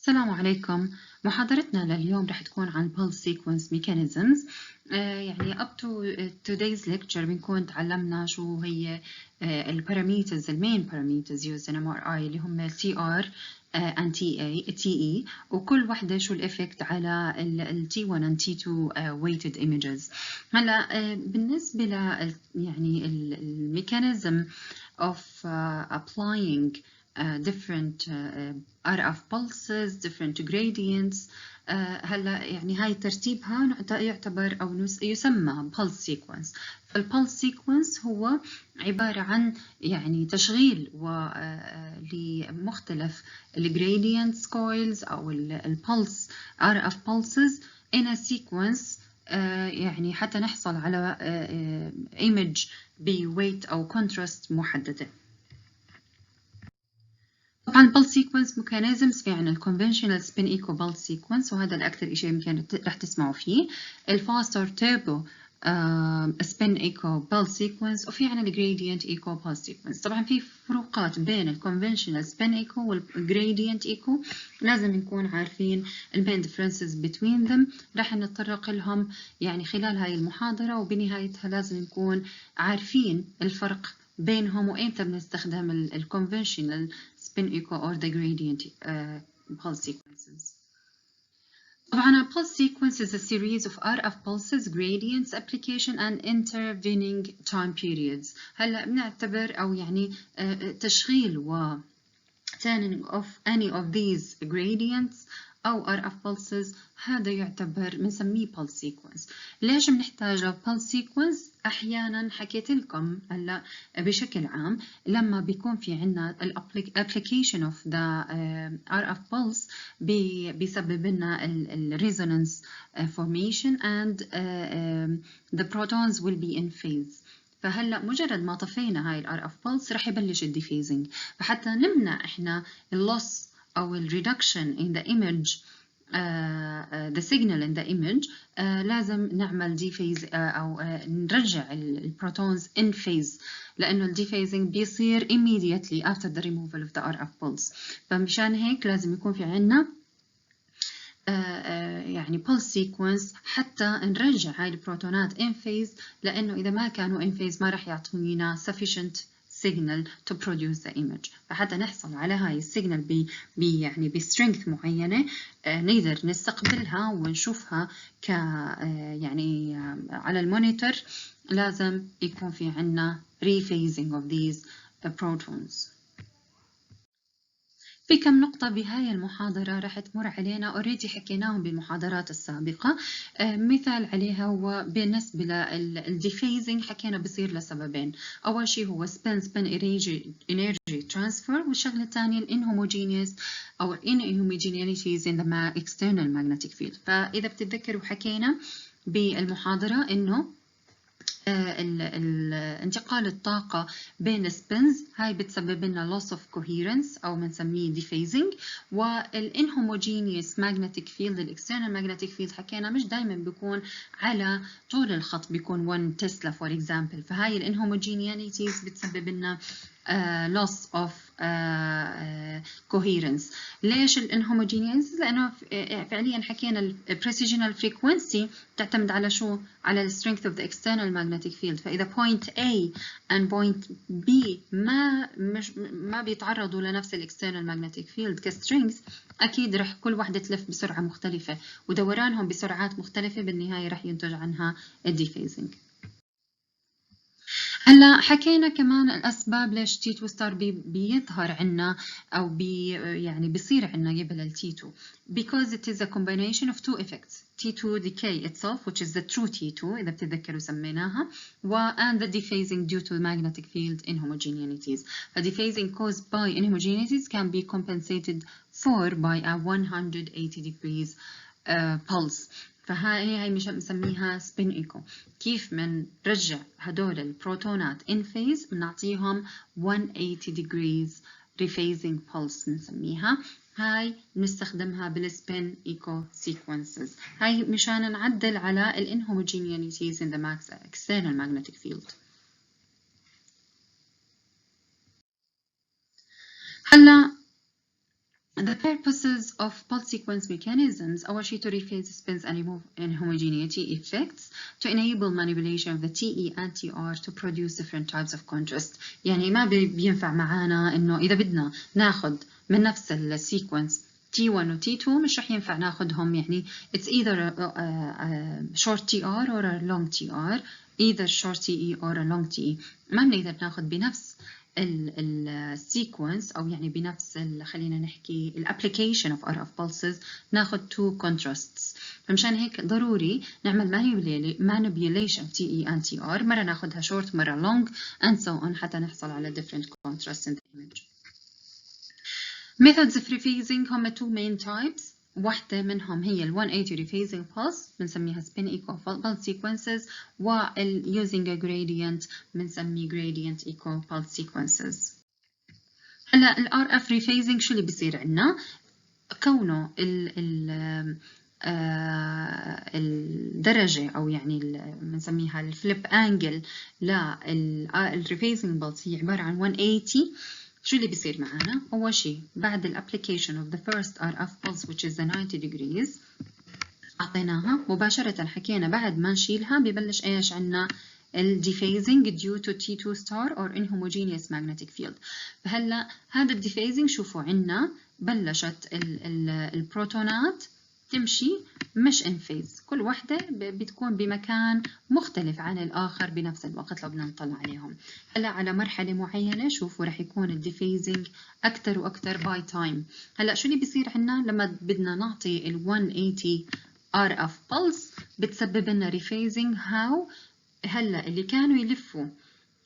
السلام عليكم. محاضرتنا لليوم رح تكون عن pulse sequence mechanisms. يعني up to today's lecture بنكون تعلمنا شو هي parameters main parameters used in MRI اللي هم TR and TE وكل وحدة شو الإفكت على T1 and T2 weighted images. هلا بالنسبة ل يعني الميكانيزم of applying different RF pulses, different gradients. هلا يعني هاي ترتيبها يعتبر أو يسمى pulse sequence. فالpulse sequence هو عبارة عن يعني تشغيل لمختلف gradients coils أو pulse RF pulses in a sequence يعني حتى نحصل على image بweight أو contrast محددة. طبعا pulse sequence mechanisms في عنا conventional spin echo pulse sequence وهذا الأكثر شيء يمكن رح تسمعوا فيه. faster turbo spin echo pulse sequence وفي عنا gradient echo pulse sequence. طبعا في فروقات بين conventional spin echo والgradient echo لازم نكون عارفين main differences between them. رح نتطرق لهم يعني خلال هاي المحاضرة وبنهايتها لازم نكون عارفين الفرق بينهم وإمتى بنستخدم الconventional spin echo or the gradient pulse sequences. طبعا a pulse sequence is a series of RF pulses, gradients, application and intervening time periods. هلا بنعتبر أو يعني تشغيل و turning off any of these gradients أو RF pulses هذا يعتبر بنسميه pulse sequence. ليش بنحتاج pulse sequence؟ أحيانا حكيت لكم هلا بشكل عام لما بيكون في عنا application of the RF pulse بيسبب لنا resonance formation and the protons will be in phase. فهلا مجرد ما طفينا هاي ال RF pulse رح يبلش الديفيزنج. فحتى نمنع احنا اللوس او الريدكشن in the image the signal in the image لازم نعمل dephase او نرجع البروتونز in phase لانه الديفيزنج بيصير immediately after the removal of the RF pulse. فمشان هيك لازم يكون في عنا يعني pulse sequence حتى نرجع هاي البروتونات in phase لأنه إذا ما كانوا in phase ما راح يعطونا sufficient signal to produce the image. فحتى نحصل على هاي السيجنال يعني بسترينث معينة نقدر نستقبلها ونشوفها ك يعني على المونيتور لازم يكون في عنا rephasing of these protons. في كم نقطة بهاي المحاضرة راح تمر علينا already حكيناهم بالمحاضرات السابقة. مثال عليها هو بالنسبة للديفيزنج حكينا بصير لسببين. أول شيء هو spin energy transfer والشغلة الثانية inhomogeneous أو inhomogeneities in the external magnetic field. فإذا بتتذكروا حكينا بالمحاضرة إنه انتقال الطاقة بين سبينز هاي بتسبب لنا loss of coherence أو بنسميه dephasing. والinhomogeneous magnetic field external magnetic field حكينا مش دايما بيكون على طول الخط بيكون 1 تسلا for example. فهاي الinhomogeneities بتسبب لنا loss of coherence. ليش الانهوموجينيز؟ لأنه فعليا حكينا ال precisional frequency تعتمد على شو؟ على ال strength of the external magnetic field. فإذا point A and point B ما بيتعرضوا لنفس ال external magnetic field كstrength أكيد رح كل واحدة تلف بسرعة مختلفة ودورانهم بسرعات مختلفة بالنهاية رح ينتج عنها الديفيزنج. هلا حكينا كمان الأسباب ليش T2 ستار بيظهر عنا أو يعني بيصير عنا قبل ال T2 because it is a combination of two effects T2 decay itself which is the true T2 إذا بتتذكروا سميناها and the dephasing due to magnetic field inhomogeneities. The dephasing caused by inhomogeneities can be compensated for by a 180 degrees pulse. فهاي مش بنسميها spin echo. كيف بنرجع هدول البروتونات in phase بنعطيهم 180 degrees rephasing pulse بنسميها. هاي بنستخدمها بالspin echo sequences. هاي مشان نعدل على inhomogeneities in the external magnetic field. هلا The purposes of pulse sequence mechanisms أول شيء to rephase spins and remove inhomogeneity effects, to enable manipulation of the TE and TR to produce different types of contrast. يعني ما بينفع معانا إنه إذا بدنا ناخد من نفس السيكونس T1 و T2 مش رح ينفع ناخدهم، يعني it's either a short TR or a long TR, either short TE or a long TE. ما بنقدر ناخد بنفس السيكونس أو يعني بنفس خلينا نحكي الابليكيشن of RF pulses ناخد two contrasts. فمشان هيك ضروري نعمل manipulation of TE and TR، مرة ناخدها short مرة long and so on حتى نحصل على different contrasts in the image. Methods of rephasing هم two main types. واحدة منهم هي ال 180 rephasing pulse بنسميها spin echo pulse sequences، وال using a gradient بنسميه gradient echo pulse sequences. هلا ال RF rephasing شو اللي بيصير عنا؟ كونه الدرجة أو يعني بنسميها الفليب أنجل للريفيزنج pulse هي عبارة عن 180. شو اللي بيصير معنا؟ أول شيء بعد ال application of the first RF pulse which is the 90 degrees أعطيناها مباشرة، حكينا بعد ما نشيلها ببلش إيش عنا؟ ال dephasing due to T2 star or inhomogeneous magnetic field. فهلا هذا ال dephasing شوفوا عنا بلشت البروتونات تمشي مش in phase، كل واحدة بتكون بمكان مختلف عن الآخر بنفس الوقت لو بدنا نطلع عليهم. هلا على مرحلة معينة شوفوا رح يكون ال dephasing أكتر وأكتر by time. هلا شو اللي بيصير عنا لما بدنا نعطي ال 180 RF pulse بتسبب لنا rephasing. how؟ هلا اللي كانوا يلفوا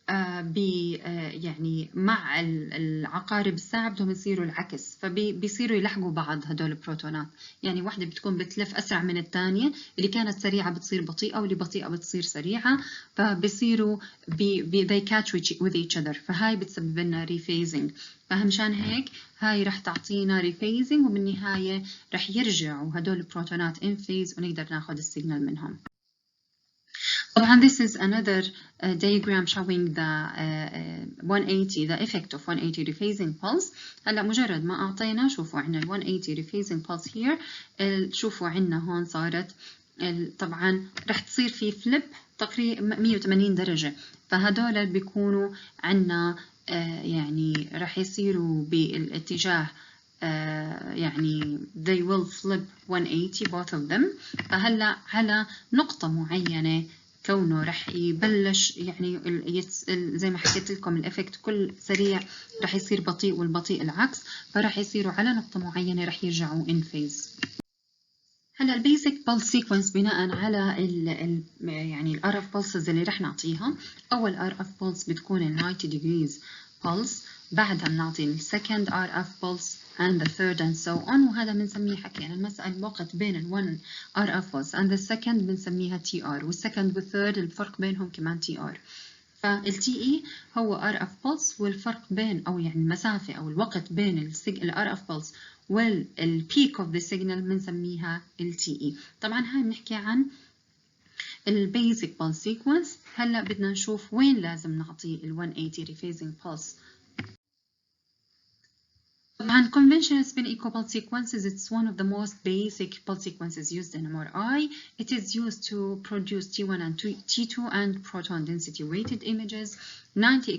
يعني مع العقارب الساعة بدهم يصيروا العكس، فبيصيروا يلحقوا بعض هدول البروتونات، يعني واحدة بتكون بتلف أسرع من الثانية، اللي كانت سريعة بتصير بطيئة واللي بطيئة بتصير سريعة، فبيصيروا they catch with each other، فهاي بتسبب لنا rephasing. فمشان هيك هاي رح تعطينا rephasing وبالنهاية رح يرجعوا هدول البروتونات in phase ونقدر ناخد السيجنال منهم. طبعا this is another diagram showing the 180 the effect of 180 rephasing pulse. هلا مجرد ما أعطينا شوفوا عنا ال 180 rephasing pulse here، شوفوا عنا هون صارت طبعا رح تصير في flip تقريبا 180 درجة، فهدول بيكونوا عنا يعني رح يصيروا بالاتجاه يعني they will flip 180 both of them. فهلا على نقطة معينة كونه رح يبلش يعني زي ما حكيت لكم الإفكت كل سريع رح يصير بطيء والبطيء العكس، فرح يصيروا على نقطة معينة رح يرجعوا in phase. هلا البيسك pulse sequence بناء على يعني ال RF pulses اللي رح نعطيها. أول RF pulse بتكون ال 90 degrees pulse، بعدها بنعطي ال second RF pulse and the third and so on، وهذا بنسميه حكينا المسألة الوقت بين ال 1 RF pulse and the second بنسميها TR، والsecond والthird الفرق بينهم كمان TR. فال TE هو RF pulse، والفرق بين أو يعني المسافة أو الوقت بين ال RF pulse وال peak of the signal بنسميها ال TE. طبعا هاي بنحكي عن ال basic pulse sequence. هلا بدنا نشوف وين لازم نعطي ال 180 rephasing pulse. طبعا conventional spin echo pulse sequences it's one of the most basic pulse sequences used in MRI. It is used to produce T1 and T2 and proton density weighted images. 90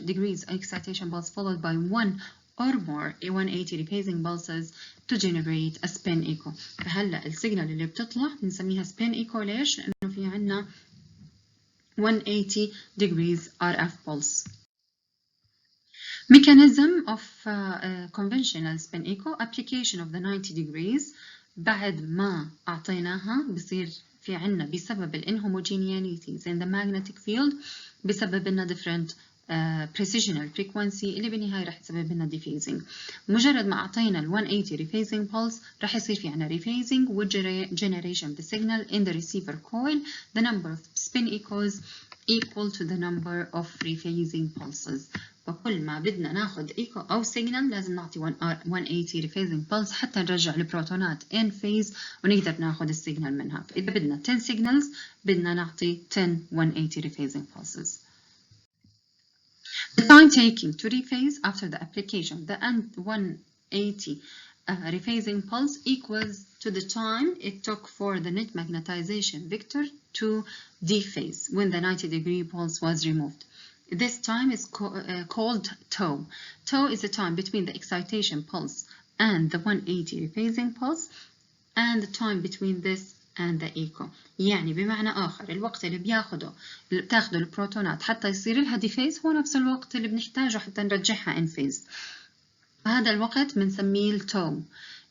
degrees excitation pulse followed by one or more 180 rephasing pulses to generate a spin echo. فهلا السيجنال اللي بتطلع بنسميها spin echo. ليش؟ لأنه في عنا 180 degrees RF pulse. Mechanism of conventional spin echo application of the 90 degrees. بعد ما أعطيناها بصير في عنا بسبب ال inhomogeneities in the magnetic field بسبب لنا different precisional frequency اللي بالنهاية رح تسبب لنا dephasing. مجرد ما أعطينا ال 180 rephasing pulse رح يصير في عنا rephasing with generation of the signal in the receiver coil. The number of spin echoes equal to the number of rephasing pulses. فكل ما بدنا ناخد ايكو او سيجنال لازم نعطي 180 rephasing pulse حتى نرجع البروتونات in phase ونقدر ناخد السيجنال منها. فإذا بدنا 10 signals بدنا نعطي 10 180 rephasing pulses. The time taking to rephase after the application the 180 rephasing pulse equals to the time it took for the net magnetization vector to dephase when the 90-degree pulse was removed. This time is called tau. Tau is the time between the excitation pulse and the 180 rephasing pulse and the time between this and the echo. يعني بمعنى آخر الوقت اللي بتاخده البروتونات حتى يصير لها ديفيز هو نفس الوقت اللي بنحتاجه حتى نرجعها انفيز. هذا الوقت بنسميه التو.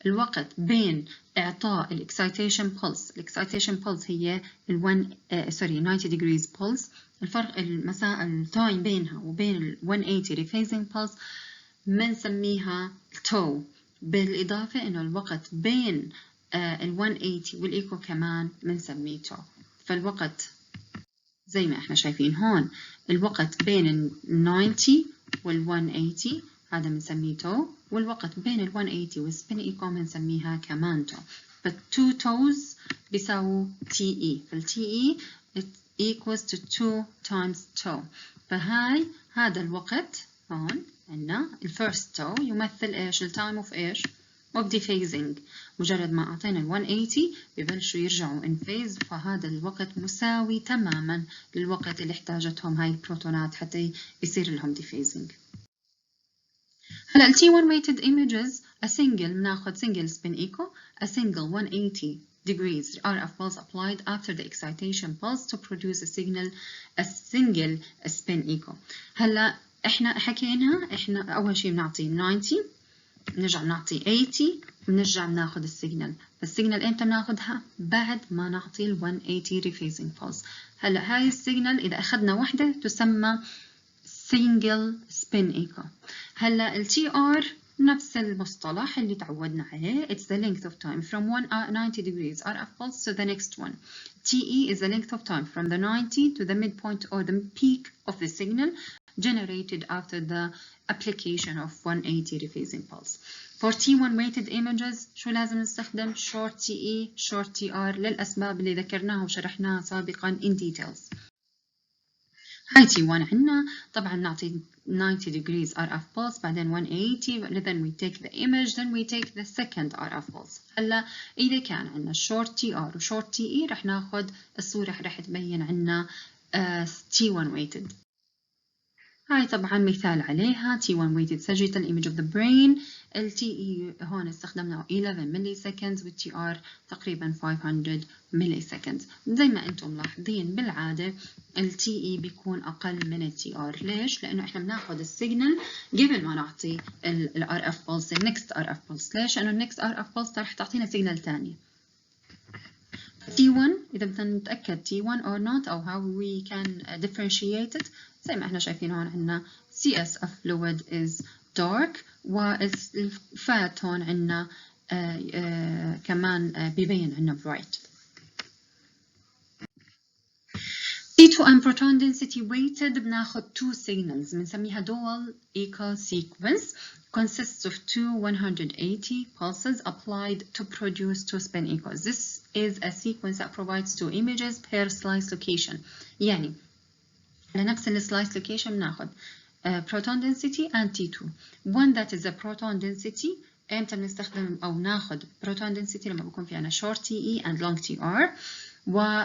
الوقت بين إعطاء الإكسايتيشن بولس، الإكسايتيشن بولس هي 90 degrees pulse، الفرق التايم بينها وبين ال 180 rephasing pulse بنسميها تو. بالإضافة إنه الوقت بين ال 180 والإيكو كمان بنسميه تو. فالوقت زي ما احنا شايفين هون الوقت بين ال 90 وال 180 هذا بنسميه تو، والوقت بين ال 180 والسبين ايكو بنسميها كمان تو. فالتو توز بيساووا تي اي، فالتي اي equals to 2 times تو. هذا الوقت هون عندنا الفيرست تو يمثل ايش؟ التايم اوف ايش؟ of dephasing. مجرد ما أعطينا ال 180 ببلشوا يرجعوا in phase، فهذا الوقت مساوي تماما للوقت اللي احتاجتهم هاي البروتونات حتى يصير لهم dephasing. هلا ال T1 weighted images a single بناخد single spin echo a single 180 degrees RF pulse applied after the excitation pulse to produce a single spin echo. هلا احنا حكينا احنا أول شيء بنعطي 90 بنرجع نعطي 80 ونرجع ناخذ السيجنال. فالسيجنال امتى بناخذها؟ بعد ما نعطي ال 180 rephasing pulse. هلا هاي السيجنال اذا اخذنا وحده تسمى single spin echo. هلا ال TR نفس المصطلح اللي تعودنا عليه. It's the length of time from 190 degrees RF pulse to the next one. TE is the length of time from the 90 to the midpoint or the peak of the signal generated after the application of 180 rephasing pulse. For T1 weighted images شو لازم نستخدم؟ short TE, short TR للأسباب اللي ذكرناها وشرحناها سابقا in details. هاي T1 عندنا طبعا نعطي 90 degrees RF pulse بعدين 180 then we take the image then we take the second RF pulse. هلا إذا كان عندنا short TR و short TE رح ناخد الصورة رح تبين عندنا T1 weighted. هاي طبعا مثال عليها T1 weighted sagittal image of the brain. ال TE هون استخدمنا 11 milliseconds وال TR تقريبا 500 milliseconds. زي ما انتم ملاحظين بالعادة ال TE بيكون أقل من ال TR. ليش؟ لأنه احنا بناخد السيجنال قبل ما نعطي ال RF pulse ال next RF pulse. ليش؟ لأنه ال next RF pulse رح تعطينا سيجنال ثانية. T1 إذا بدنا نتأكد T1 or not أو how we can differentiate it زي ما احنا شايفين هون عندنا CS of fluid is dark والفات هون عندنا كمان بيبين عندنا bright. T2 and proton density weighted بناخد two signals بنسميها dual echo sequence consists of two 180 pulses applied to produce two spin echoes. This is a sequence that provides two images per slice location. يعني لنفس السلايس location بناخد proton density and T2. One that is a proton density امتى بنستخدم أو ناخد proton density لما بيكون في عنا short TE and long TR. و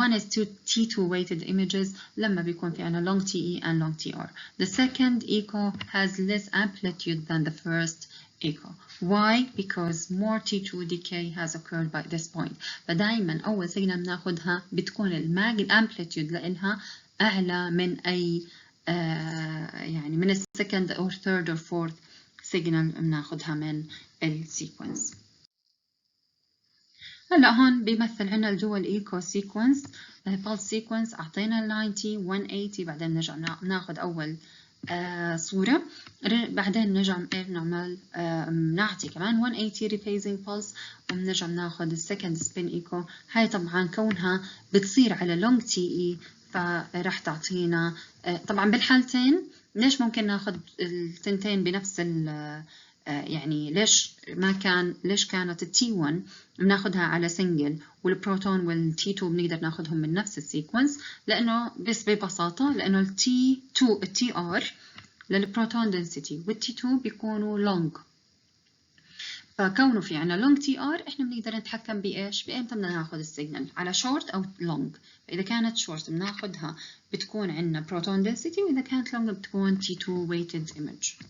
one is to T2 weighted images لما بيكون في عنا long TE and long TR. The second echo has less amplitude than the first echo. Why? Because more T2 decay has occurred by this point. فدايما أول سيجنال بناخدها بتكون الامplitude لإلها أعلى من أي يعني من السكند or third or fourth signal بناخدها من السيكونس. هلا هون بيمثل عنا الدول ايكو سيكونس pulse سيكونس. أعطينا ال 90 180 بعدين نرجع ناخد أول صورة بعدين نرجع نعمل نعطي كمان 180 rephasing pulse وبنرجع ناخد السكند سبين ايكو. هاي طبعا كونها بتصير على long TE فراح تعطينا طبعا بالحالتين ليش ممكن ناخد التنتين بنفس يعني ليش كانت ال T1 بناخدها على سنجل والبروتون وال T2 بنقدر ناخدهم من نفس السيكونس؟ لأنه بس ببساطة لأنه ال T2 ال TR للبروتون density وال T2 بيكونوا long فكونه في عنا long TR احنا بنقدر نتحكم بإيش؟ بإمتى بدنا ناخذ السيجنال على short أو long. فإذا كانت short بناخذها بتكون عنا proton density، وإذا كانت long بتكون T2 weighted image.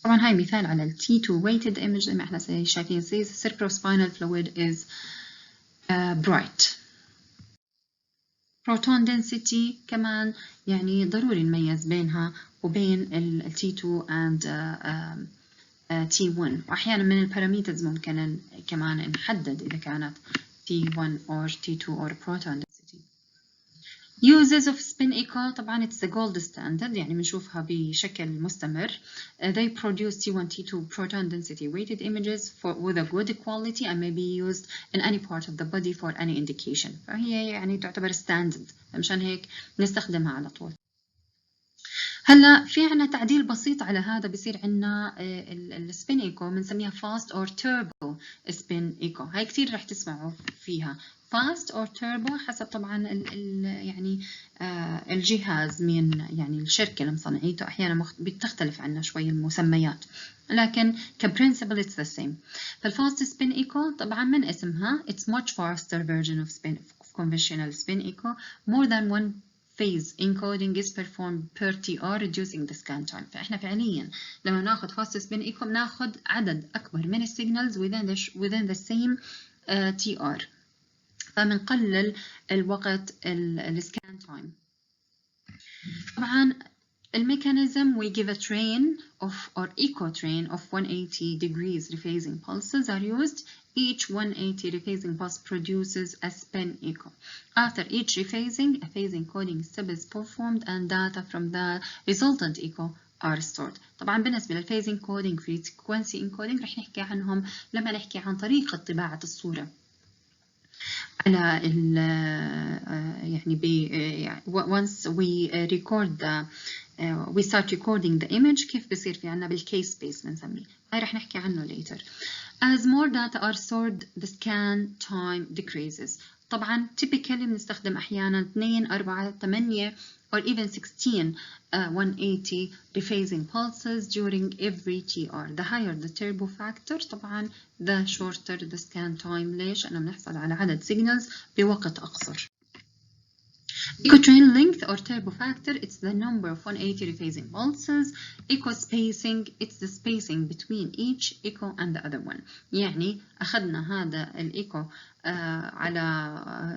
طبعا هاي مثال على ال T2 weighted image زي ما احنا شايفين says cerebrospinal fluid is bright. proton density كمان يعني ضروري نميز بينها وبين ال T2 and T1، وأحيانا من البارامترز ممكن كمان نحدد إذا كانت T1 or T2 or proton density. Uses of spin echo طبعا it's the gold standard، يعني بنشوفها بشكل مستمر. They produce T1, T2 proton density weighted images with a good quality and may be used in any part of the body for any indication. فهي يعني تعتبر standard، مشان هيك نستخدمها على طول. هلا في عنا تعديل بسيط على هذا، بصير عنا السبين ايكو بنسميها fast or turbo spin echo. هاي كثير رح تسمعوا فيها fast or turbo حسب طبعا يعني الجهاز من يعني الشركة اللي مصنعيته، أحيانا بتختلف عنا شوي المسميات، لكن كبرنسبل it's the same. فالفاست سبين ايكو طبعا من اسمها it's much faster version of conventional spin echo. More than one phase encoding is performed per TR reducing the scan time. فإحنا فعليا لما ناخذ fast spin echo بناخذ عدد أكبر من السيجنالز within the same TR، فبنقلل الوقت السكان تايم. طبعا الميكانيزم we give a train of or echo train of 180 degrees rephasing pulses are used. Each 180 rephasing pulse produces a spin echo. After each rephasing, a phase encoding step is performed and data from the resultant echo are stored. طبعا بالنسبة للphase encoding frequency encoding رح نحكي عنهم لما نحكي عن طريقة طباعة الصورة على يعني once we record we start recording the image كيف بصير في عنا بالcase space بنسميه، هاي رح نحكي عنه later. As more data are stored the scan time decreases. طبعا typically بنستخدم أحيانا 2 4 8 or even 16 180 rephasing pulses during every TR. The higher the turbo factor طبعا the shorter the scan time. ليش؟ لأنه بنحصل على عدد signals بوقت أقصر. Echo train length or turbo factor, it's the number of 180 rephasing pulses. Echo spacing, it's the spacing between each echo and the other one. يعني أخذنا هذا الإيكو على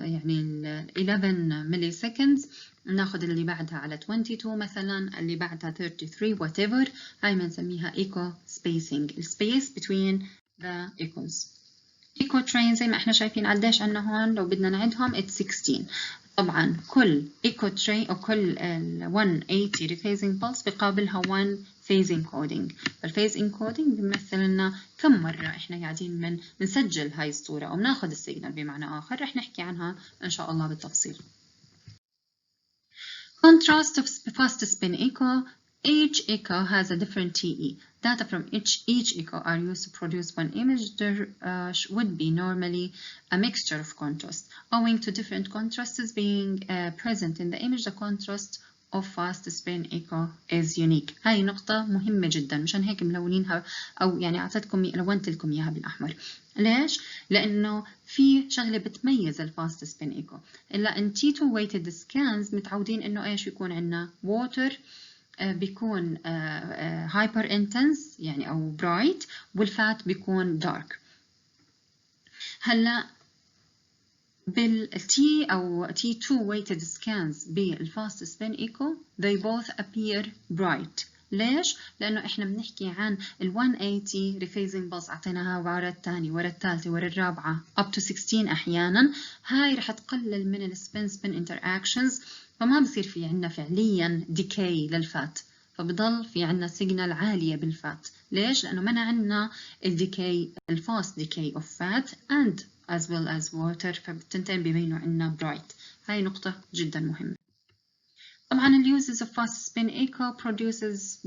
يعني 11 ملي seconds، ناخذ اللي بعدها على 22 مثلا، اللي بعدها 33 whatever، هاي بنسميها echo spacing. space between the echoes. echo train زي ما احنا شايفين قديش عنا هون، لو بدنا نعدهم it's 16. طبعا كل echo train أو كل 180 rephasing pulse بقابلها 1 phase encoding. فالphase encoding بيمثل لنا كم مرة إحنا قاعدين بنسجل هاي الصورة أو بناخذ السيجنال بمعنى آخر، رح نحكي عنها إن شاء الله بالتفصيل. Contrast of fast spin echo. Each echo has a different TE. Data from each echo are used to produce one image. There would be normally a mixture of contrast. Owing to different contrasts being present in the image, the contrast of fast spin echo is unique. هاي نقطة مهمة جدا، مشان هيك ملونينها أو يعني أعطيتكم لونت لكم إياها بالأحمر. ليش؟ لأنه في شغلة بتميز الفاست سبين ايكو. إلا إن T2 weighted scans متعودين إنه إيش يكون عندنا water بيكون hyper intense يعني أو bright، والفات بيكون dark. هلا بالT أو T2 weighted scans بالفاست سبين ايكو they both appear bright. ليش؟ لأنه إحنا بنحكي عن ال 180 rephasing pulse أعطيناها ورا الثاني ورا الثالثة ورا الرابعة up to 16 أحيانا. هاي رح تقلل من ال spin interactions، فما بصير في عنا فعليا decay للفات، فبضل في عنا سيجنال عالية بالفات. ليش؟ لأنه منع عنا الديكي الفاست decay of fat and as well as water، فبالتنتين بيبينوا عنا bright. هاي نقطة جدا مهمة. طبعا ال uses of fast spin echo produces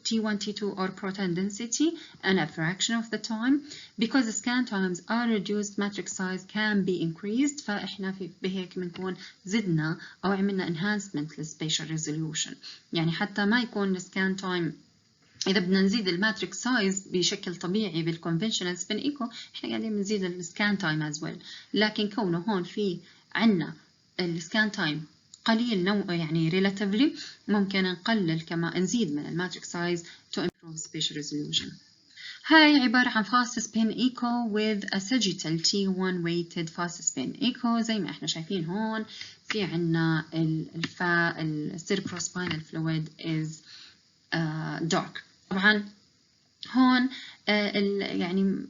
T1, T2 or proton density and a fraction of the time. Because the scan times are reduced, matrix size can be increased. فإحنا بهيك بنكون زدنا أو عملنا enhancement للspatial resolution. يعني حتى ما يكون السكان تايم إذا بدنا نزيد الماتريكس سايز بشكل طبيعي بالconventional spin echo إحنا قاعدين بنزيد السكان تايم as well، لكن كونه هون في عنا السكان تايم قليل يعني relatively ممكن نقلل كما نزيد من الماتريكس سايز to improve spatial resolution. هاي عبارة عن fast spin echo with a sagittal T1 weighted fast spin echo. زي ما احنا شايفين هون في عنا cerebrospinal fluid is dark. طبعا هون يعني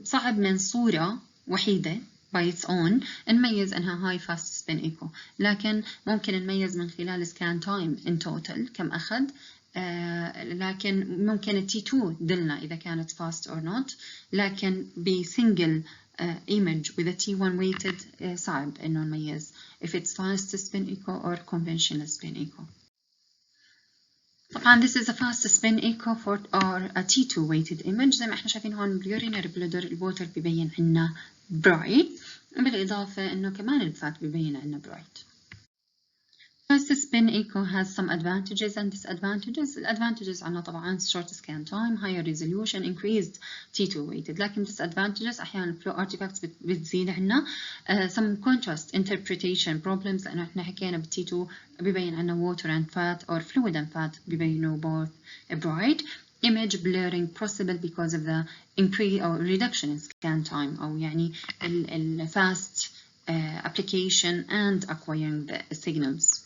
صعب من صورة وحيدة by its own نميز انها high fast spin echo، لكن ممكن نميز من خلال scan time in total كم أخذ، لكن ممكن T2 دلنا إذا كانت fast or not، لكن بsingle image with a T1 weighted صعب إنه نميز if it's fast spin echo or conventional spin echo. طبعا this is a fast spin echo for or a T2 weighted image. زي ما احنا شايفين هون بالurinary bladder الووتر ببين عنا bright، بالإضافة إنه كمان الفات ببين عنا bright. Fast spin echo has some advantages and disadvantages. الادvantages عنا طبعا short scan time, higher resolution, increased T2 weighted. لكن disadvantages أحيانا flow artifacts بتزيد عنا some contrast interpretation problems، لأنه احنا حكينا بال T2 ببين عنا water and fat or fluid and fat ببينوا both bright. Image blurring possible because of the increase or reduction in scan time، أو يعني ال fast application and acquiring the signals.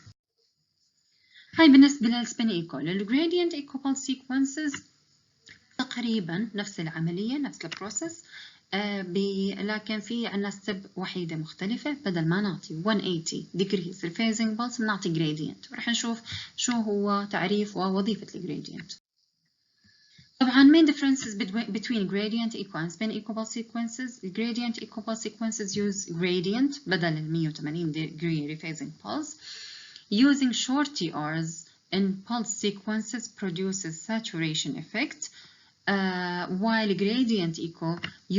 هاي بالنسبة للسبين ايكو. للجريدينت ايكو pulse sequences تقريبا نفس العملية نفس البروسيس، لكن في عنا ستيب وحيدة مختلفة، بدل ما نعطي 180 degrees rephasing pulse بنعطي gradient، ورح نشوف شو هو تعريف ووظيفة الجريدينت. طبعا main differences between gradient echo and spin echo pulse sequences. gradient echo pulse sequences use gradient بدل ال 180 degree rephasing pulse. Using short TRs in pulse sequences produces saturation effect, while gradient echo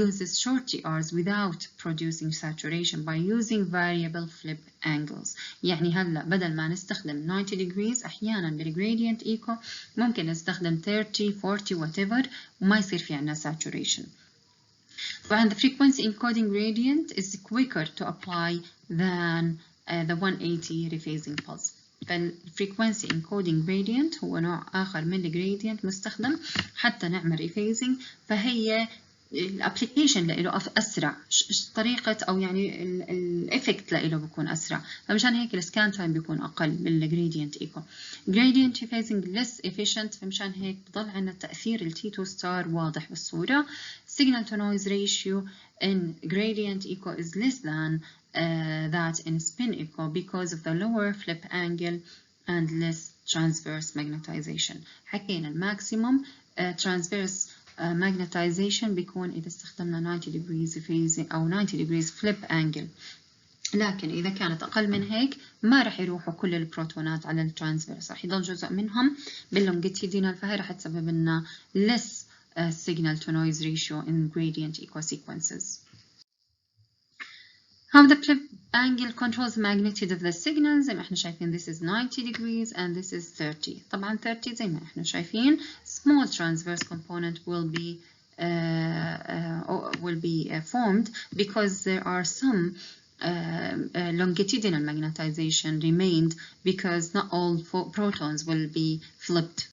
uses short TRs without producing saturation by using variable flip angles. يعني هلا بدل ما نستخدم 90 degrees أحيانا بالgradient echo ممكن نستخدم 30 40 whatever وما يصير في عنا saturation. And the frequency encoding gradient is quicker to apply than the 180 rephasing pulse. فالfrequency encoding gradient هو نوع آخر من الgradient مستخدم حتى نعمل rephasing، فهي الابليكيشن له أسرع، طريقة أو يعني الإفكت له بيكون أسرع، فمشان هيك السكان تايم بيكون أقل بالgradient echo. gradient rephasing less efficient، فمشان هيك بضل عنا تأثير ال T2 star واضح بالصورة. signal to noise ratio in gradient echo is less than that in spin echo because of the lower flip angle and less transverse magnetization. حكينا الماكسيموم transverse magnetization بيكون إذا استخدمنا 90 degrees phasing أو 90 degrees flip angle، لكن إذا كانت أقل من هيك ما راح يروحوا كل البروتونات على الترانسفيرس، راح يضل جزء منهم باللونجيتيودينال، فهي راح تسبب لنا less signal to noise ratio in gradient echo sequences. How the flip angle controls the magnitude of the signal. زي ما احنا شايفين this is 90 degrees and this is 30. طبعا 30 زي ما احنا شايفين small transverse component will be formed because there are some longitudinal magnetization remained because not all protons will be flipped.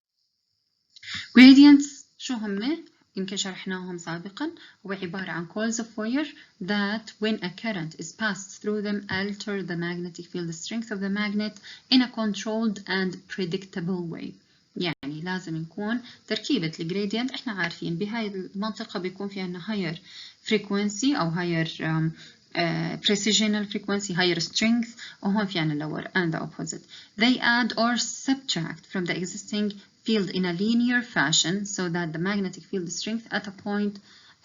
Gradients شو هم؟ يمكن شرحناهم سابقا، هو عبارة عن coils of wire that when a current is passed through them alter the magnetic field strength of the magnet in a controlled and predictable way. يعني لازم يكون تركيبة الجريدينت احنا عارفين بهاي المنطقة بيكون في عنا higher frequency أو higher precisional frequency, higher strength، وهون في عنا lower and the opposite. They add or subtract from the existing field in a linear fashion so that the magnetic field strength at a point,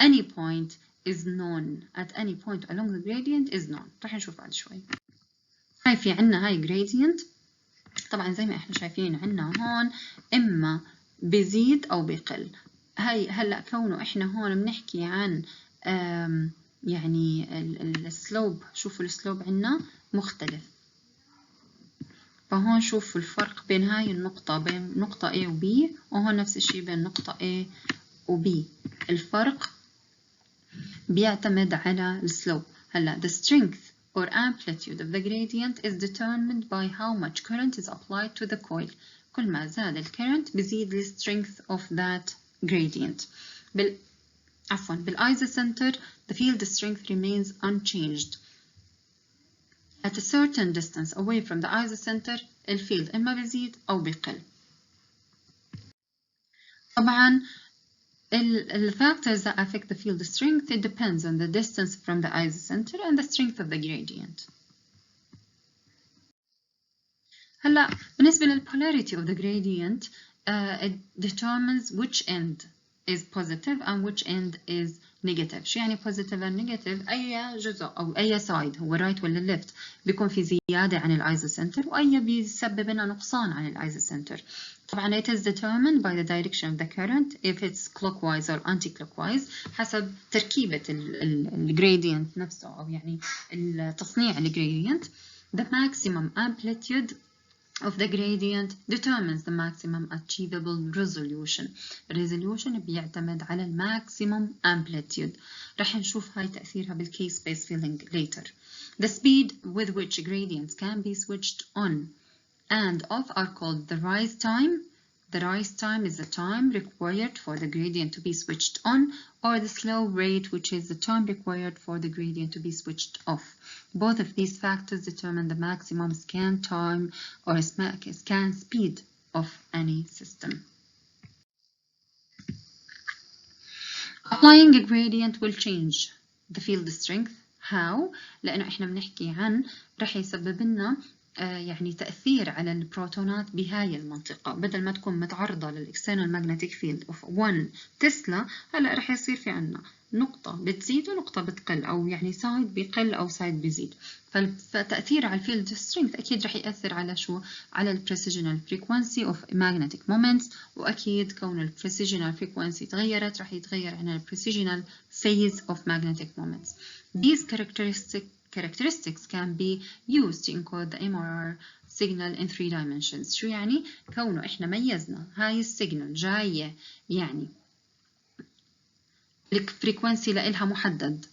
any point is known, at any point along the gradient is known. راح نشوف بعد شوي. هاي في عنا هاي gradient، طبعا زي ما احنا شايفين عنا هون إما بزيد أو بقل. هاي هلأ كونه احنا هون بنحكي عن يعني السلوب، شوفوا السلوب عنا مختلف. فهون شوفوا الفرق بين هاي النقطة بين نقطة A و B، وهون نفس الشيء بين نقطة A و B. الفرق بيعتمد على السلوب. هلا the strength or amplitude of the gradient is determined by how much current is applied to the coil. كل ما زاد الكرنت بزيد ال strength of that gradient. بالisocenter the field strength remains unchanged. At a certain distance away from the isocenter الفيلد إما بيزيد أو بيقل. طبعا the factors that affect the field strength, it depends on the distance from the isocenter and the strength of the gradient. هلا بالنسبة لل polarity of the gradient, it determines which end is positive and which end is negative. شو يعني positive and negative؟ أي جزء أو أي side هو right ولا left بيكون في زيادة عن الisocenter وأي بيسبب لنا نقصان عن الisocenter. طبعا it is determined by the direction of the current if it's clockwise or anti-clockwise حسب تركيبة ال gradient نفسه أو يعني تصنيع ال gradient. The maximum amplitude of the gradient determines the maximum achievable resolution. resolution بيعتمد على ال maximum amplitude. رح نشوف هاي تأثيرها بال case space filling later. The speed with which gradients can be switched on and off are called the rise time. The rise time is the time required for the gradient to be switched on, or the slow rate, which is the time required for the gradient to be switched off. Both of these factors determine the maximum scan time or scan speed of any system. Applying a gradient will change the field strength. How؟ لأنه إحنا بنحكي عن رح يسبب لنا يعني تأثير على البروتونات بهاي المنطقة. بدل ما تكون متعرضة للإكسترنال ماغنتيك فيلد of 1 تسلا، هلا رح يصير في عنا نقطة بتزيد ونقطة بتقل، أو يعني سايد بيقل أو سايد بيزيد. فالتأثير على الفيلد سترينث أكيد رح يأثر على شو؟ على البريسيجنال فريكونسي of magnetic moments، وأكيد كون البريسيجنال فريكونسي تغيرت رح يتغير عنا البريسيجنال phase of magnetic moments. These characteristics can be used to encode the MRI signal in 3 dimensions. شو يعني؟ كونه إحنا ميزنا هاي السيجنال جاية يعني الفريكونسي لإلها محدد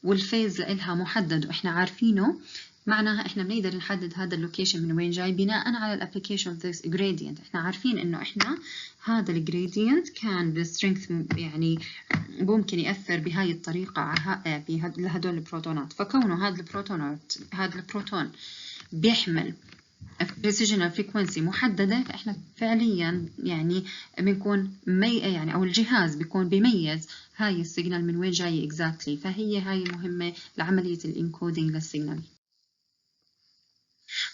والفيز لإلها محدد وإحنا عارفينه، معناها إحنا بنقدر نحدد هذا اللوكيشن من وين جاي بناء على الابليكيشن of this gradient. إحنا عارفين إنه إحنا هذا الجريدينت كان بالسترينث يعني ممكن يأثر بهاي الطريقة لهدول البروتونات، فكونه هذا البروتون بيحمل precisional frequency محددة، فإحنا فعليا يعني بنكون يعني أو الجهاز بيكون بيميز هاي السيجنال من وين جاي exactly. فهي هاي مهمة لعملية الانكودينج للسيجنال.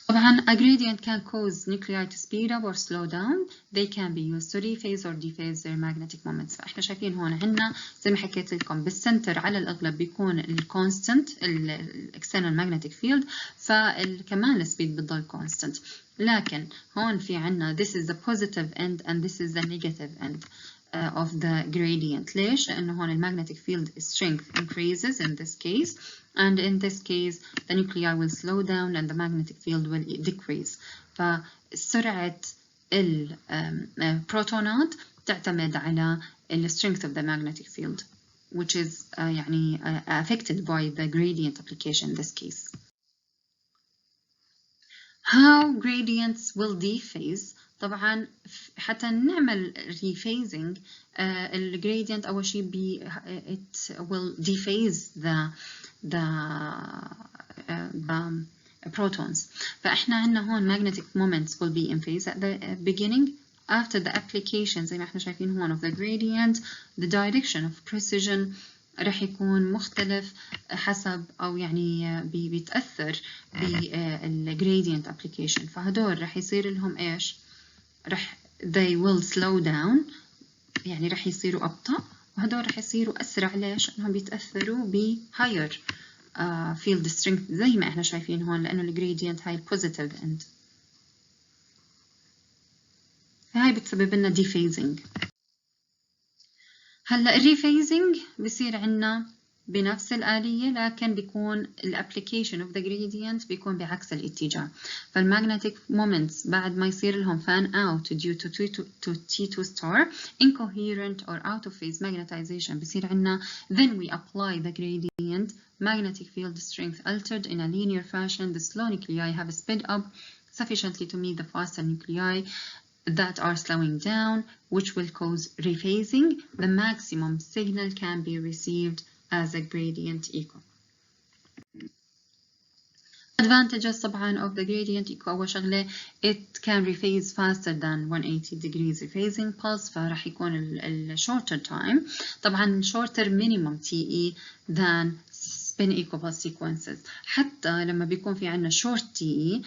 طبعا a gradient can cause nuclei to speed up or slow down. They can be used to rephase or dephase their magnetic moments. فإحنا شايفين هون عندنا زي ما حكيت لكم بالسنتر على الأغلب بيكون الكونستنت external magnetic field، فكمان السبيد بتضل constant. لكن هون في عندنا this is the positive end and this is the negative end of the gradient. ليش؟ لأنه هون magnetic field strength increases in this case, and in this case the nuclei will slow down and the magnetic field will decrease. فسرعة البروتونات تعتمد على strength of the magnetic field, which is يعني affected by the gradient application in this case. How gradients will dephase. طبعا حتى نعمل rephasing الgradient أول شيء it will dephase the protons. فإحنا عندنا هون magnetic moments will be in phase at the beginning. After the application زي ما إحنا شايفين هون of the gradient, the direction of precision رح يكون مختلف حسب أو يعني بيتأثر بالgradient application. فهدول رح يصير لهم إيش؟ they will slow down يعني رح يصيروا أبطأ، وهدول رح يصيروا أسرع. ليش؟ إنهم بيتأثروا ب higher field strength زي ما إحنا شايفين هون، لأنه الgradient هاي positive end. فهاي بتسبب لنا dephasing. هلا الريفيزنج بصير عندنا بنفس الآلية لكن بيكون الابليكيشن of the gradient بيكون بعكس الاتجاه. فالمagnetic moments بعد ما يصير لهم fan out due to T2 star incoherent or out of phase magnetization بيصير عنا then we apply the gradient magnetic field strength altered in a linear fashion. The slow nuclei have sped up sufficiently to meet the faster nuclei that are slowing down, which will cause rephasing. The maximum signal can be received as a gradient echo. Advantages طبعا of the gradient echo أول شغلة it can rephase faster than 180 degrees rephasing pulse فراح يكون ال shorter time طبعا shorter minimum TE than spin echo pulse sequences. حتى لما بيكون في عنا short TE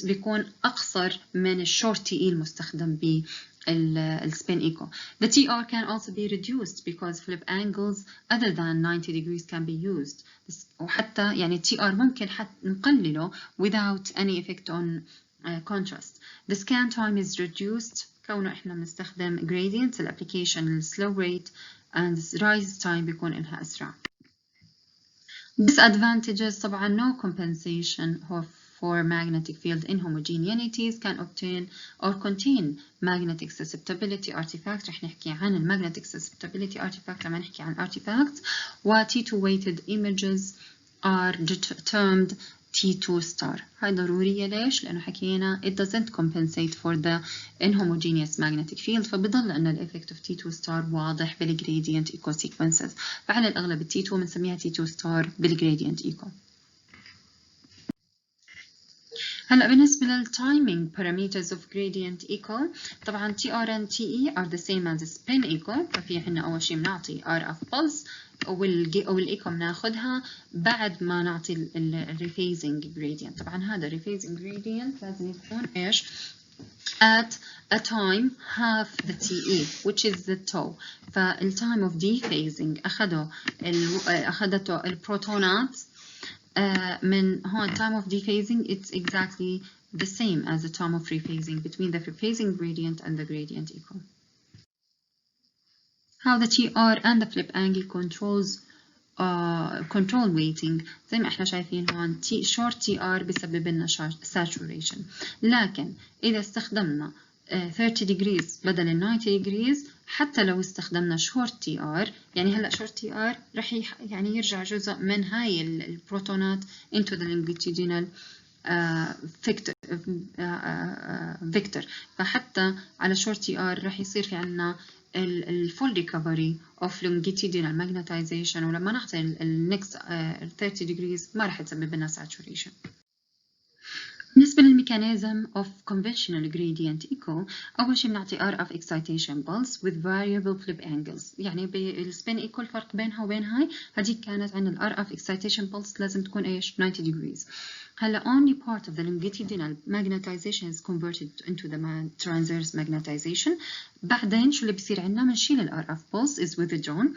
بيكون أقصر من short TE المستخدم ب spin echo. The TR can also be reduced because flip angles other than 90 degrees can be used. وحتى يعني TR ممكن حتى نقلله without any effect on contrast. The scan time is reduced كونه احنا بنستخدم gradients الابليكيشن slow rate and rise time بيكون إنها أسرع. Disadvantages طبعا no compensation for magnetic field inhomogeneities can obtain or contain magnetic susceptibility artifact. رح نحكي عن magnetic susceptibility artifact لما نحكي عن artifacts. و T2 weighted images are termed T2 star. هاي ضرورية ليش؟ لأنه حكينا it doesn't compensate for the inhomogeneous magnetic field فبضل أن ال effect of T2 star واضح بالgradient echo sequences. فعلى الأغلب ال T2 بنسميها T2 star بالgradient echo. هلا بالنسبة لل timing parameters of gradient echo طبعا TR and TE are the same as spin echo. ففي عنا أول شيء بنعطي RF pulse والإيكو بناخدها بعد ما نعطي ال rephasing gradient. طبعا هذا rephasing gradient لازم يكون إيش؟ at a time half the TE which is the tau. فال time of dephasing أخذته البروتونات من هون time of dephasing it's exactly the same as the time of rephasing between the rephasing gradient and the gradient echo. How the TR and the flip angle controls control weighting زي ما احنا شايفين هون short TR بيسبب لنا saturation لكن إذا استخدمنا 30 degrees بدل ال 90 degrees حتى لو استخدمنا short TR يعني هلا short TR رح يعني يرجع جزء من هاي البروتونات into the longitudinal vector فحتى على short TR رح يصير في عنا full recovery of longitudinal magnetization ولما نعطي next 30 degrees ما رح تسبب لنا saturation. بالنسبة للميكانيزم of conventional gradient echo أول شيء بنعطي RF excitation pulse with variable flip angles. يعني بالspin echo الفرق بينها وبين هذيك كانت عن RF excitation pulse لازم تكون إيش 90 degrees. هلا only part of the longitudinal magnetization is converted into the transverse magnetization. بعدين شو اللي بيصير عنا بنشيل ال RF pulse is withdrawn.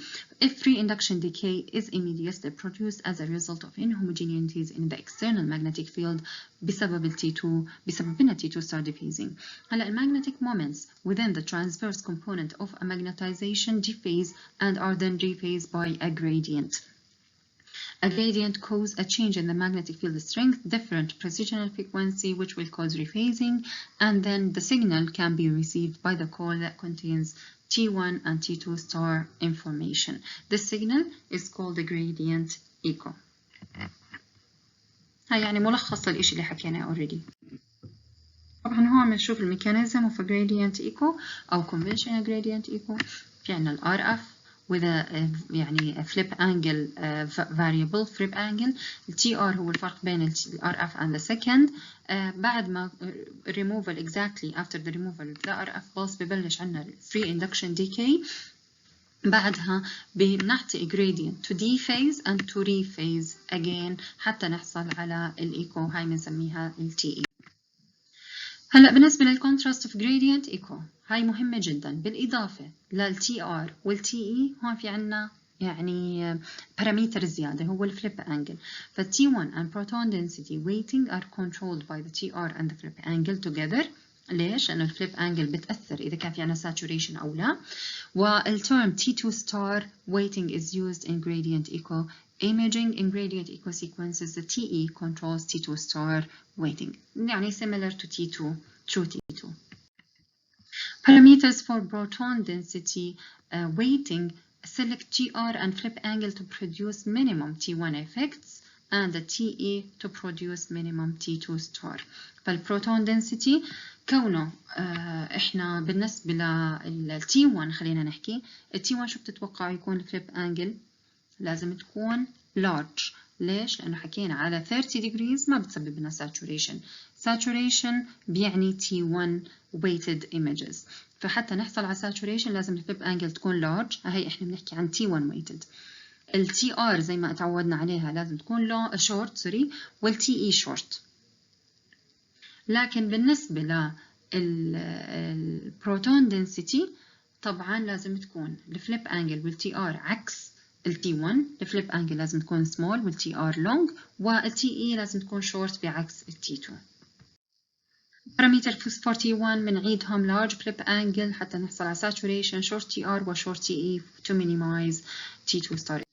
If free induction decay is immediately produced as a result of inhomogeneities in the external magnetic field بسبب ال T2 بسبب لنا T2 star dephasing. هلا magnetic moments within the transverse component of a magnetization dephase and are then rephased by a gradient. A gradient causes a change in the magnetic field strength, different precisional frequency, which will cause rephasing, and then the signal can be received by the coil that contains T1 and T2 star information. This signal is called the gradient echo. هاي يعني ملخص للإشي اللي حكيناه already. طبعا هون بنشوف الميكانيزم of a gradient echo أو conventional gradient echo. في عنا ال RF with a يعني a flip angle variable flip angle. ال TR هو الفرق بين ال RF and the second. بعد ما removal exactly after the removal of the RF pulse ببلش عنا free induction decay. بعدها بنعطي gradient to dephase and to rephase again حتى نحصل على الإيكو هاي بنسميها ال TE. هلا بالنسبة للcontrast of gradient echo هاي مهمة جدا بالإضافة لل TR وال TE هون في عنا يعني بارامتر زيادة هو الفليب angle. T1 and proton density weighting are controlled by the TR and the flip angle together ليش؟ لأنه الفليب أنجل بتأثر إذا كان في عنا saturation أو لا. والterm T2 star weighting is used in gradient echo imaging. In gradient echo sequences, the TE controls T2 star weighting. يعني similar to T2, true T2. Parameters for proton density weighting select GR and flip angle to produce minimum T1 effects and the TE to produce minimum T2 star. فالبروتون density كونه احنا بالنسبة لل T1 خلينا نحكي ال T1 شو بتتوقع يكون الفليب انجل؟ لازم تكون large. ليش؟ لأنه حكينا على 30 degrees ما بتسبب لنا saturation. Saturation بيعني T1 weighted images. فحتى نحصل على saturation لازم الفليب انجل تكون large. هي احنا بنحكي عن T1 weighted. ال TR زي ما تعودنا عليها لازم تكون short وال TE short. لكن بالنسبة للبروتون density طبعا لازم تكون الفليب انجل والتي ار عكس التي 1. الفليب انجل لازم تكون small والتي ار long والتي اي لازم تكون short بعكس التي 2. بارامتر 41 بنعيدهم large flip angle حتى نحصل على saturation short TR و short TE to minimize T2 star effect.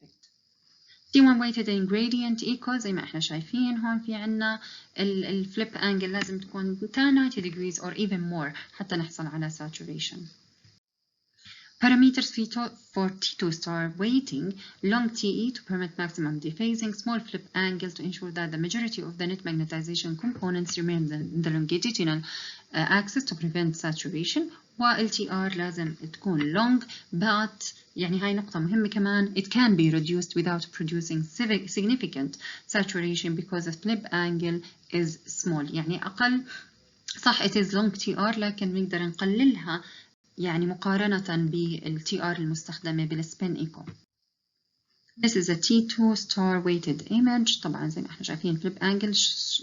T1 weighted in gradient echo زي ما احنا شايفين هون في عنا الفليب angle لازم تكون 90 degrees or even more حتى نحصل على saturation. Parameters for T2 star weighting, long TE to permit maximum dephasing, small flip angle to ensure that the majority of the net magnetization components remain in the longitudinal axis to prevent saturation. والTR لازم تكون long but يعني هاي نقطة مهمة كمان it can be reduced without producing significant saturation because the flip angle is small. يعني أقل صح it is long TR لكن نقدر نقللها يعني مقارنة بالTR المستخدمة بالسبين إيكو. This is a T2 star weighted image. طبعا زي ما احنا شايفين flip angle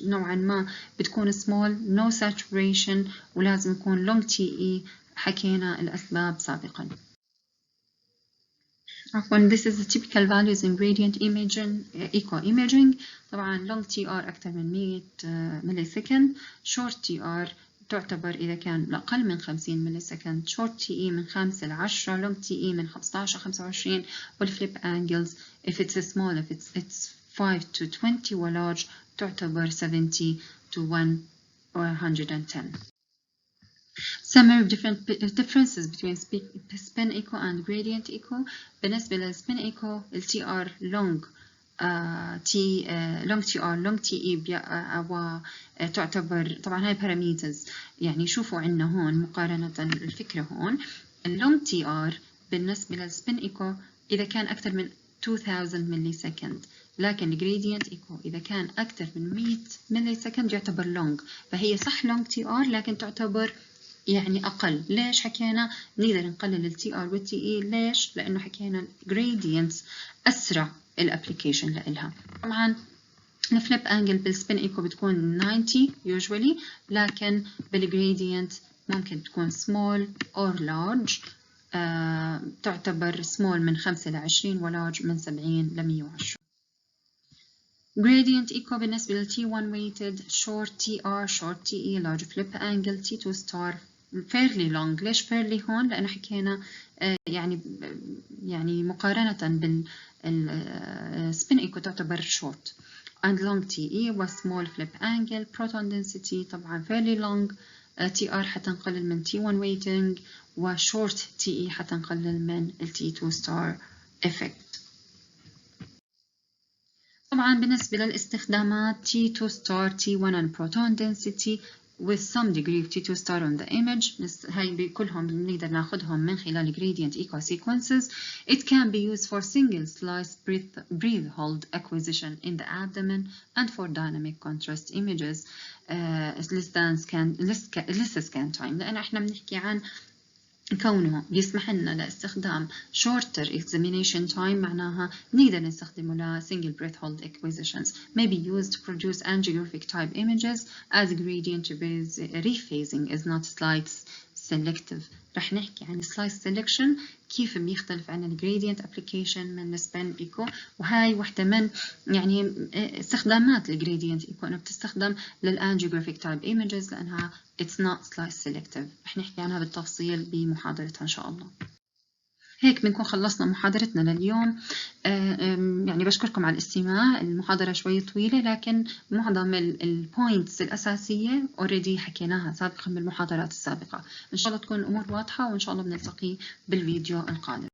نوعا ما بتكون small no saturation ولازم يكون long TE. حكينا الأسباب سابقا. عفوا this is the typical values in gradient imaging echo imaging. طبعا long TR أكثر من 100 ملي سكند. short TR تعتبر إذا كان أقل من 50 ملي سكند. short TE من 5 ل 10 long TE من 15 ل 25 والفليب angles if it's small if it's 5 to 20 و large تعتبر 70 to 110. Summary of differences between spin echo and gradient echo. بالنسبة للspin echo ال TR long long TR long TE وتعتبر طبعا هاي parameters. يعني شوفوا عندنا هون مقارنة الفكرة هون long TR بالنسبة للspin echo إذا كان أكثر من 2000 ملي سكند. لكن gradient echo إذا كان أكثر من 100 ملي سكند يعتبر long. فهي صح long TR لكن تعتبر يعني أقل. ليش حكينا نقدر نقلل ال TR وال TE؟ ليش؟ لأنه حكينا gradients أسرع الابليكيشن لإلها. طبعا الفليب أنجل بالسبين إيكو بتكون 90 usually لكن بالgradient ممكن تكون small or large. تعتبر small من 5 ل 20 و large من 70 ل 110. Gradient echo بالنسبة لل T1 weighted short TR short TE large flip angle T2 star fairly long. ليش fairly هون؟ لأنه حكينا يعني مقارنة بال spin echo تعتبر short and long TE و small flip angle. proton density طبعا fairly long. TR حتى نقلل من T1 weighting و short TE حتى نقلل من ال T2 star effect. طبعا بالنسبة للاستخدامات T2 star T1 and proton density with some degree of T2 star on the image. هاي كلهم بنقدر ناخدهم من خلال gradient echo sequences. It can be used for single slice breath hold acquisition in the abdomen and for dynamic contrast images less scan time. لأن احنا بنحكي عن كونه بيسمح لنا لاستخدام shorter examination time معناها نقدر نستخدمه ل single breath hold acquisitions may be used to produce angiographic type images as gradient rephasing is not slice selective رح نحكي عن slice selection كيف بيختلف عن gradient application من spin echo، وهاي وحدة من يعني استخدامات gradient echo، أنها بتستخدم للangiographic type images لأنها it's not slice selective. رح نحكي عنها بالتفصيل بمحاضرتها إن شاء الله. هيك بنكون خلصنا محاضرتنا لليوم. يعني بشكركم على الاستماع. المحاضرة شوي طويلة لكن معظم البوينتس الأساسية already حكيناها سابقا بالمحاضرات السابقة. إن شاء الله تكون الأمور واضحة، وإن شاء الله بنلتقي بالفيديو القادم.